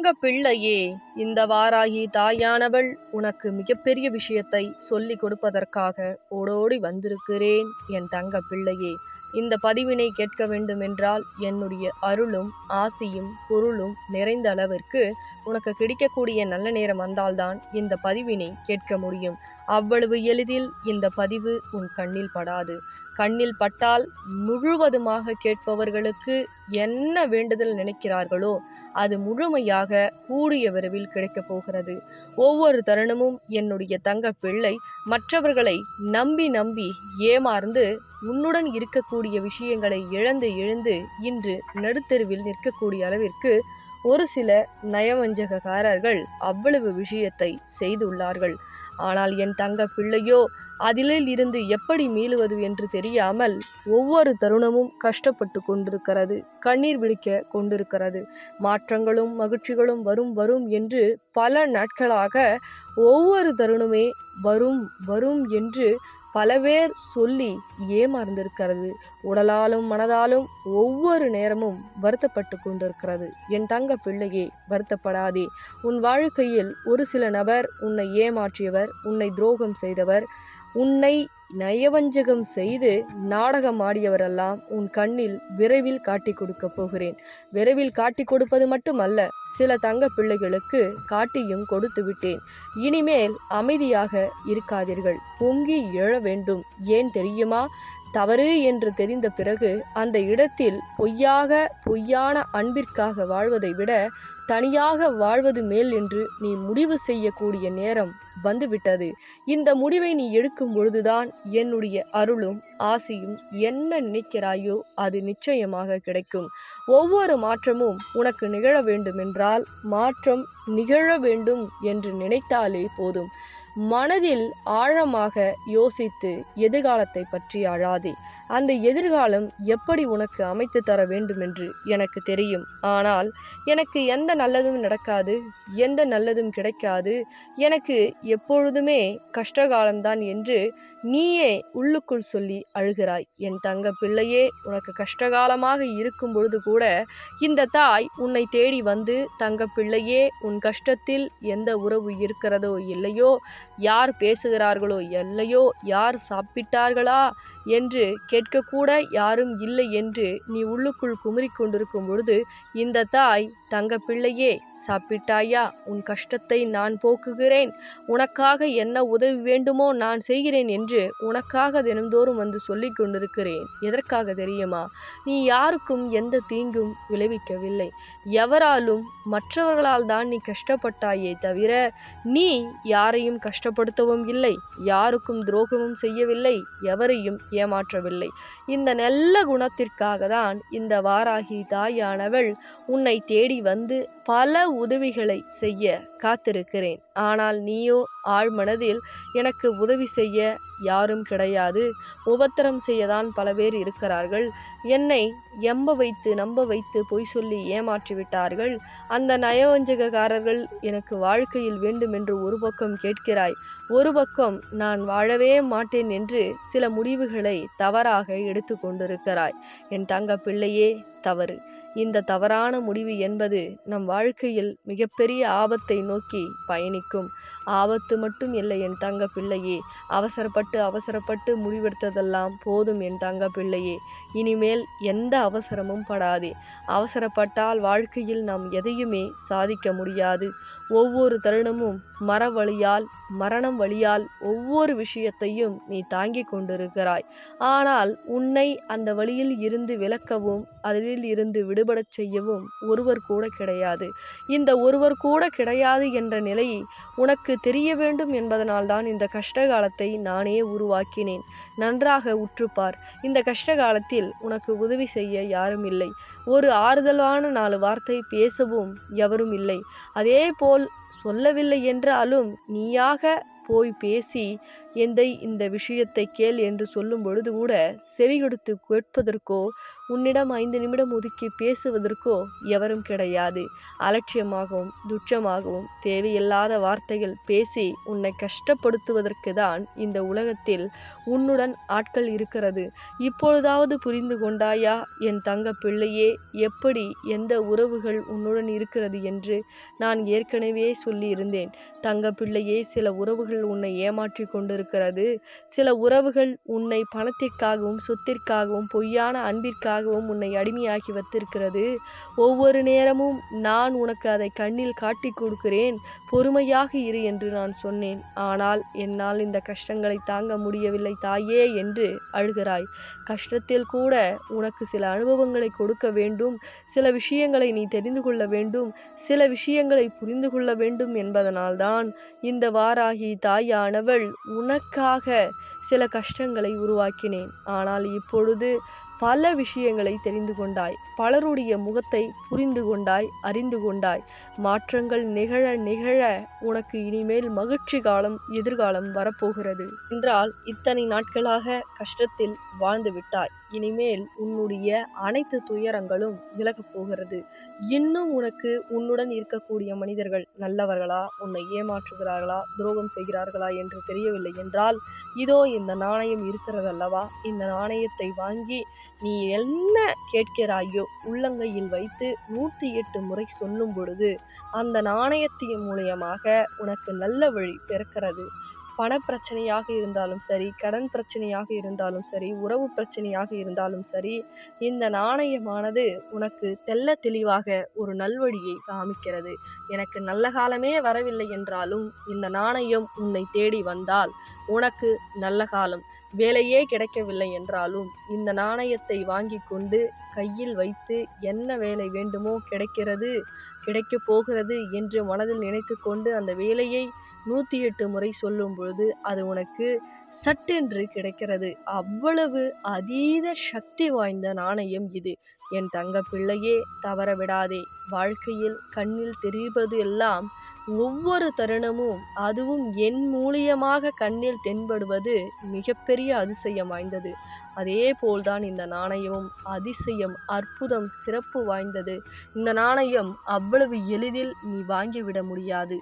தங்க பிள்ளையே, இந்த வாராகி தாயானவள் உனக்கு மிகப்பெரிய விஷயத்தை சொல்லிக் கொடுப்பதற்காக ஓடோடி வந்திருக்கிறேன். என் தங்க பிள்ளையே, இந்த பதிவினை கேட்க வேண்டுமென்றால் என்னுடைய அருளும் ஆசியும் பொருளும் நிறைந்த அளவிற்கு உனக்கு கிடைக்கக்கூடிய நல்ல நேரம் வந்தால்தான் இந்த பதிவினை கேட்க முடியும். அவ்வளவு எளிதில் இந்த பதிவு உன் கண்ணில் படாது. கண்ணில் பட்டால் முழுவதுமாக கேட்பவர்களுக்கு என்ன வேண்டுதல் நினைக்கிறார்களோ அது முழுமையாக கூடிய விரைவில் கிடைக்கப் போகிறது. ஒவ்வொரு தருணமும் என்னுடைய தங்க பிள்ளை மற்றவர்களை நம்பி நம்பி ஏமாந்து உன்னுடன் இருக்கக்கூடிய விஷயங்களை இழந்து இன்று நடுத்தெருவில் நிற்கக்கூடிய அளவிற்கு ஒரு சில நயவஞ்சகக்காரர்கள் அவ்வளவு விஷயத்தை செய்துள்ளார்கள். ஆனால் என் தங்க பிள்ளையோ அதிலில் இருந்து எப்படி மீளுவது என்று தெரியாமல் ஒவ்வொரு தருணமும் கஷ்டப்பட்டு கொண்டிருக்கிறது, கண்ணீர் விழிக்க கொண்டிருக்கிறது. மாற்றங்களும் மகிழ்ச்சிகளும் வரும் வரும் என்று பல நாட்களாக ஒவ்வொரு தருணமே வரும் வரும் என்று பல பேர் சொல்லி ஏமாந்திருக்கிறது. உடலாலும் மனதாலும் ஒவ்வொரு நேரமும் வருத்தப்பட்டு கொண்டிருக்கிறது. என் தங்க பிள்ளையே, வருத்தப்படாதே. உன் வாழ்க்கையில் ஒரு சில நபர் உன்னை ஏமாற்றியவர், உன்னை துரோகம் செய்தவர், உன்னை நயவஞ்சகம் செய்து நாடகம் ஆடியவரெல்லாம் உன் கண்ணில் விரைவில் காட்டி கொடுக்க போகிறேன். விரைவில் காட்டி கொடுப்பது மட்டுமல்ல, சில தங்க பிள்ளைகளுக்கு காட்டியும் கொடுத்து விட்டேன். இனிமேல் அமைதியாக இருக்காதீர்கள், பொங்கி எழ வேண்டும். ஏன் தெரியுமா? தவறு என்று தெரிந்த பிறகு அந்த இடத்தில் பொய்யான அன்பிற்காக வாழ்வதை விட தனியாக வாழ்வது மேல் என்று நீ முடிவு செய்யக்கூடிய நேரம் வந்துவிட்டது. இந்த முடிவை நீ எடுக்கும் பொழுதுதான் என்னுடைய அருளும் ஆசியும் என்ன நினைக்கிறாயோ அது நிச்சயமாக கிடைக்கும். ஒவ்வொரு மாற்றமும் உனக்கு நிகழ வேண்டுமென்றால் மாற்றம் நிகழ வேண்டும் என்று நினைத்தாலே போதும். மனதில் ஆழமாக யோசித்து எதிர்காலத்தை பற்றி அழாதே. அந்த எதிர்காலம் எப்படி உனக்கு அமைத்து தர வேண்டுமென்று எனக்கு தெரியும். ஆனால் எனக்கு எந்த நல்லதும் நடக்காது, எந்த நல்லதும் கிடைக்காது, எனக்கு எப்பொழுதுமே கஷ்டகாலம்தான் என்று நீயே உள்ளுக்குள் சொல்லி அழுகிறாய். என் தங்க பிள்ளையே, உனக்கு கஷ்டகாலமாக இருக்கும் பொழுது கூட இந்த தாய் உன்னை தேடி வந்து, தங்க பிள்ளையே, உன் கஷ்டத்தில் எந்த உறவு இருக்கிறதோ இல்லையோ, யார் பேசுகிறார்களோ இல்லையோ, யார் சாப்பிட்டார்களா என்று கேட்கக்கூட யாரும் இல்லை என்று நீ உள்ளுக்குள் குமுறிக் கொண்டிருக்கும் பொழுது இந்த தாய், தங்க பிள்ளையே, சாப்பிட்டாயா? உன் கஷ்டத்தை நான் போக்குகிறேன், உனக்காக என்ன உதவி வேண்டுமோ நான் செய்கிறேன் என்று உனக்காக தினந்தோறும் வந்து சொல்லிக் கொண்டிருக்கிறேன். எதற்காக தெரியுமா? நீ யாருக்கும் எந்த தீங்கும் விளைவிக்கவில்லை. எவராலும் மற்றவர்களால் தான் நீ கஷ்டப்பட்டாயே தவிர நீ யாரையும் கஷ்டப்படுத்தவும் இல்லை, யாருக்கும் துரோகமும் செய்யவில்லை, எவரையும் ஏமாற்றவில்லை. இந்த நல்ல குணத்திற்காக தான் இந்த வாராகி தாயானவள் உன்னை தேடி வந்து பல உதவிகளை செய்ய காத்திருக்கிறேன். ஆனால் நீயோ ஆழ்மனதில் எனக்கு உதவி செய்ய யாரும் கிடையாது, உபத்திரம் செய்யதான் பல பேர் இருக்கிறார்கள், என்னை நம்ப வைத்து பொய் சொல்லி ஏமாற்றி விட்டார்கள், அந்த நயவஞ்சகக்காரர்கள் எனக்கு வாழ்க்கையில் வேண்டும் என்று ஒரு பக்கம் கேட்கிறாய், ஒரு பக்கம் நான் வாழவே மாட்டேன் என்று சில முடிவுகளை தவறாக எடுத்து கொண்டிருக்கிறாய். என் தங்க பிள்ளையே, தவறு. இந்த தவறான முடிவு என்பது நம் வாழ்க்கையில் மிகப்பெரிய ஆபத்தை நோக்கி பயணிக்கும். ஆபத்து மட்டும் இல்லை என் தங்க பிள்ளையே. அவசரப்பட்டு முடிவெடுத்ததெல்லாம் போதும் என் தங்க பிள்ளையே. இனிமேல் எந்த அவசரமும் படாதே. அவசரப்பட்டால் வாழ்க்கையில் நாம் எதையுமே சாதிக்க முடியாது. ஒவ்வொரு தருணமும் மரணம் வழியால் ஒவ்வொரு விஷயத்தையும் நீ தாங்கிக் கொண்டிருக்கிறாய். ஆனால் உன்னை அந்த வழியில் இருந்து விலக்கவும் அதில் இருந்து விடுபடச் செய்யவும் ஒருவர் கூட கிடையாது. இந்த ஒருவர் கூட கிடையாது என்ற நிலை உனக்கு தெரிய வேண்டும் என்பதனால்தான் இந்த கஷ்டகாலத்தை நானே உருவாக்கினேன். நன்றாக உற்றுப்பார். இந்த கஷ்டகாலத்தில் உனக்கு உதவி செய்ய யாரும் இல்லை. ஒரு ஆறுதலான 4 வார்த்தை பேசவும் எவரும் இல்லை. அதே போல் சொல்லவில்லை என்றாலும் நீயாக போய் பேசி எந்தை இந்த விஷயத்தை கேள் என்று சொல்லும் பொழுது கூட செவி கொடுத்து கேட்பதற்கோ உன்னிடம் 5 நிமிடம் ஒதுக்கி பேசுவதற்கோ எவரும் கிடையாது. அலட்சியமாகவும் துச்சமாகவும் தேவையில்லாத வார்த்தைகள் பேசி உன்னை கஷ்டப்படுத்துவதற்கு தான் இந்த உலகத்தில் உன்னுடன் ஆட்கள் இருக்கிறது. இப்பொழுதாவது புரிந்து கொண்டாயா என் தங்க பிள்ளையே, எப்படி எந்த உறவுகள் உன்னுடன் இருக்கிறது என்று நான் ஏற்கனவே சொல்லியிருந்தேன். தங்க பிள்ளையே, சில உறவுகள் உன்னை ஏமாற்றி கொண்டிருக்கிறது. சில உறவுகள் உன்னை பணத்திற்காகவும் சொத்திற்காகவும் பொய்யான அன்பிற்காகவும் உன்னை அடிமையாக்கி வைத்திருக்கிறது. ஒவ்வொரு நேரமும் நான் உனக்கு அதை கண்ணில் காட்டி கொடுக்கிறேன். பொறுமையாக இரு என்று நான் சொன்னேன். ஆனால் என்னால் இந்த கஷ்டங்களை தாங்க முடியவில்லை தாயே என்று அழுகிறாய். கஷ்டத்தில் கூட உனக்கு சில அனுபவங்களை கொடுக்க வேண்டும். சில விஷயங்களை நீ தெரிந்து கொள்ள வேண்டும். சில விஷயங்களை புரிந்து கொள்ள வேண்டும் என்பதனால்தான் இந்த வாராகி தாயானவள் உனக்காக சில கஷ்டங்களை உருவாக்கினேன். ஆனால் இப்பொழுது பல விஷயங்களை தெரிந்து கொண்டாய். பலருடைய முகத்தை புரிந்து கொண்டாய், அறிந்து கொண்டாய். மாற்றங்கள் நிகழ நிகழ உனக்கு இனிமேல் மகிழ்ச்சி காலம், எதிர்காலம் வரப்போகிறது என்றால் இத்தனை நாட்களாக கஷ்டத்தில் வாழ்ந்து விட்டாய். இனிமேல் உன்னுடைய அனைத்து துயரங்களும் விலகப் போகிறது. இன்னும் உனக்கு உன்னுடன் இருக்கக்கூடிய மனிதர்கள் நல்லவர்களா, உன்னை ஏமாற்றுகிறார்களா, துரோகம் செய்கிறார்களா என்று தெரியவில்லை என்றால் இதோ இந்த நாணயம் இருக்கிறதல்லவா, இந்த நாணயத்தை வாங்கி நீ என்ன கேட்கிறாயோ உள்ளங்கையில் வைத்து 108 முறை சொல்லும் பொழுது அந்த நாணயத்தின் மூலியமாக உனக்கு நல்ல வழி பிறக்கிறது. பணப்பிரச்சனையாக இருந்தாலும் சரி, கடன் பிரச்சனையாக இருந்தாலும் சரி, உறவு பிரச்சனையாக இருந்தாலும் சரி, இந்த நாணயமானது உனக்கு தெள்ள தெளிவாக ஒரு நல்வழியை காமிக்கிறது. எனக்கு நல்ல காலமே வரவில்லை என்றாலும் இந்த நாணயம் உன்னை தேடி வந்தால் உனக்கு நல்ல காலம். வேலையே கிடைக்கவில்லை என்றாலும் இந்த நாணயத்தை வாங்கி கொண்டு கையில் வைத்து என்ன வேலை வேண்டுமோ கிடைக்கிறது, கிடைக்கப் போகிறது என்று மனதில் நினைத்து கொண்டு அந்த வேலையை 108 முறை சொல்லும் பொழுது அது உனக்கு சட்டென்று கிடைக்கிறது. அவ்வளவு அதீத சக்தி வாய்ந்த நாணயம் இது. என் தங்க பிள்ளையே, தவற விடாதே. வாழ்க்கையில் கண்ணில் தெரிவது எல்லாம் ஒவ்வொரு தருணமும், அதுவும் என் மூலியமாக கண்ணில் தென்படுவது மிகப்பெரிய அதிசயம் வாய்ந்தது. அதே போல்தான் இந்த நாணயமும் அதிசயம், அற்புதம், சிறப்பு வாய்ந்தது. இந்த நாணயம் அவ்வளவு எளிதில் நீ வாங்கிவிட முடியாது.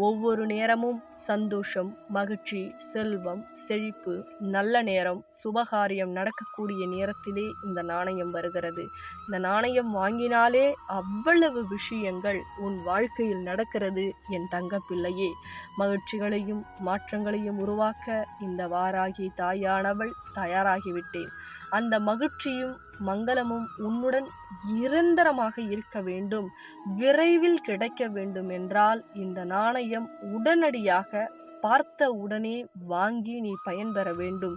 ஒவ்வொரு நேரமும் சந்தோஷம், மகிழ்ச்சி, செல்வம், செழிப்பு, நல்ல நேரம், சுபகாரியம் நடக்கக்கூடிய நேரத்திலே இந்த நாணயம் வருகிறது. இந்த நாணயம் வாங்கினாலே அவ்வளவு விஷயங்கள் உன் வாழ்க்கையில் நடக்கிறது என் தங்க பிள்ளையே. மகிழ்ச்சிகளையும் மாற்றங்களையும் உருவாக்க இந்த வாராகி தாயானவள் தயாராகிவிட்டேன். அந்த மகிழ்ச்சியும் மங்களமும் உன்னுடன் நிரந்தரமாக இருக்க வேண்டும், விரைவில் கிடைக்க வேண்டும் என்றால் இந்த நாணயம் உடனடியாக பார்த்த உடனே வாங்கி நீ பயன்பெற வேண்டும்.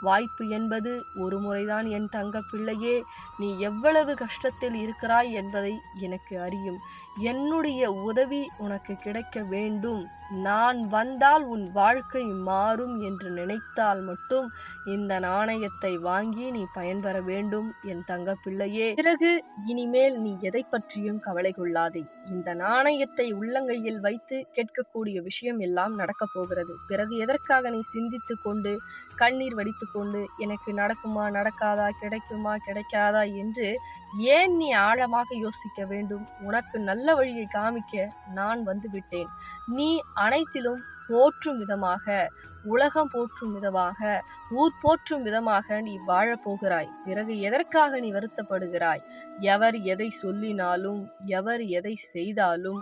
வாய்ப்பு என்பது ஒரு முறைதான் என் தங்க பிள்ளையே. நீ எவ்வளவு கஷ்டத்தில் இருக்கிறாய் என்பதை எனக்கு அறியும். என்னுடைய உதவி உனக்கு கிடைக்க வேண்டும். நான் வந்தால் உன் வாழ்க்கை மாறும் என்று நினைத்தால் மட்டும் இந்த நாணயத்தை வாங்கி நீ பயன்பெற வேண்டும் என் தங்க பிள்ளையே. பிறகு இனிமேல் நீ எதை பற்றியும் கவலை கொள்ளாதே. இந்த நாணயத்தை உள்ளங்கையில் வைத்து கேட்கக்கூடிய விஷயம் எல்லாம் நடக்கப் போகிறது. பிறகு எதற்காக நீ சிந்தித்து கொண்டு கண்ணீர் வடித்து கொண்டு எனக்கு நடக்குமா நடக்காதா, கிடைக்குமா கிடைக்காதா என்று ஏன் நீ ஆழமாக யோசிக்க வேண்டும்? உனக்கு நல்ல வழியை காமிக்க நான் வந்து விட்டேன். நீ அனைத்திலும் போற்றும் விதமாக, உலகம் போற்றும் விதமாக, ஊர் போற்றும் விதமாக நீ வாழப்போகிறாய். பிறகு எதற்காக நீ வருத்தப்படுகிறாய்? எவர் எதை சொல்லினாலும், எவர் எதை செய்தாலும்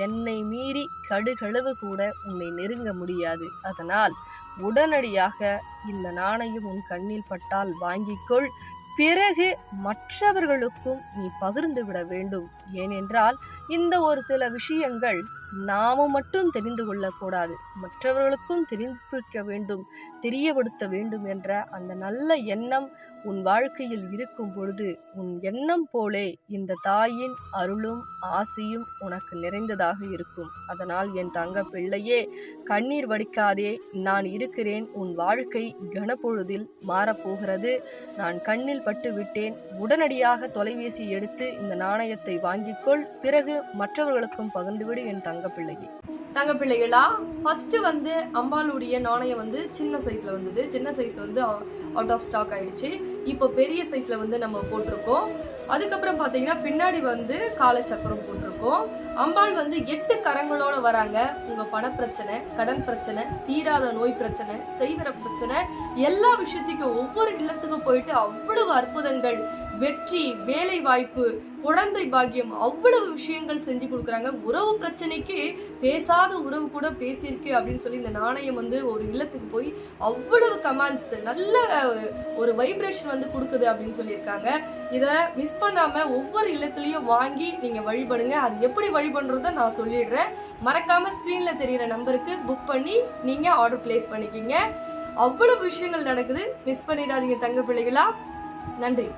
என்னை மீறி கடுகளவு கூட உன்னை நெருங்க முடியாது. அதனால் உடனடியாக இந்த நாணயம் உன் கண்ணில் பட்டால் வாங்கிக்கொள். பிறகு மற்றவர்களுக்கும் நீ பகிர்ந்து விட வேண்டும். ஏனென்றால் இந்த ஒரு சில விஷயங்கள் நாமும் மட்டும் தெரிந்து கொள்ளக்கூடாது, மற்றவர்களுக்கும் தெரிவிக்க வேண்டும், தெரியப்படுத்த வேண்டும் என்ற அந்த நல்ல எண்ணம் உன் வாழ்க்கையில் இருக்கும் பொழுது உன் எண்ணம் போலே இந்த தாயின் அருளும் ஆசியும் உனக்கு நிறைந்ததாக இருக்கும். அதனால் என் தங்க பிள்ளையே, கண்ணீர் வடிக்காதே. நான் இருக்கிறேன். உன் வாழ்க்கை கனப்பொழுதில் மாறப்போகிறது. நான் கண்ணில் பட்டு விட்டேன். உடனடியாக தொலைபேசி எடுத்து இந்த நாணயத்தை வாங்கிக்கொள். பிறகு மற்றவர்களுக்கும் பகிர்ந்துவிடு என் தங்க தங்கப்பிள்ளையே. தங்கப்பிள்ளைகளா, ஃபர்ஸ்ட் வந்து அம்பாளுடைய நாணயம் வந்து சின்ன சைஸ்ல வந்தது. சின்ன சைஸ் வந்து அவுட் ஆஃப் ஸ்டாக் ஆயிடுச்சு. இப்போ பெரிய சைஸ்ல வந்து நம்ம போட்டிருக்கோம். அதுக்கப்புறம் பாத்தீங்கன்னா பின்னாடி வந்து காலச்சக்கரம் போட்டிருக்கோம். அம்பாள் வந்து 8 கரங்களோட வராங்க. உங்க பணப்பிரச்சனை, கடன் பிரச்சனை, தீராத நோய் பிரச்சனை, செய்வர பிரச்சனை, எல்லா விஷயத்துக்கும் ஒவ்வொரு இல்லத்துக்கும் போயிட்டு அவ்வளவு அற்புதங்கள், வெற்றி, வேலை வாய்ப்பு, குழந்தை பாக்கியம், அவ்வளவு விஷயங்கள் செஞ்சு கொடுக்குறாங்க. உறவு பிரச்சனைக்கு பேசாத உறவு கூட பேசியிருக்கு அப்படின்னு சொல்லி இந்த நாணயம் வந்து ஒரு இல்லத்துக்கு போய் அவ்வளவு கமாண்ட்ஸ், நல்ல ஒரு வைப்ரேஷன் வந்து கொடுக்குது அப்படின்னு சொல்லியிருக்காங்க. இதை மிஸ் பண்ணாம ஒவ்வொரு இல்லத்துலயும் வாங்கி நீங்க வழிபடுங்க. அது எப்படி வழிபடுறத நான் சொல்லிடுறேன். மறக்காம ஸ்கிரீன்ல தெரியுற நம்பருக்கு புக் பண்ணி நீங்க ஆர்டர் பிளேஸ் பண்ணிக்கிங்க. அவ்வளவு விஷயங்கள் நடக்குது, மிஸ் பண்ணிடாதீங்க தங்க பிள்ளைகளா. நன்றி.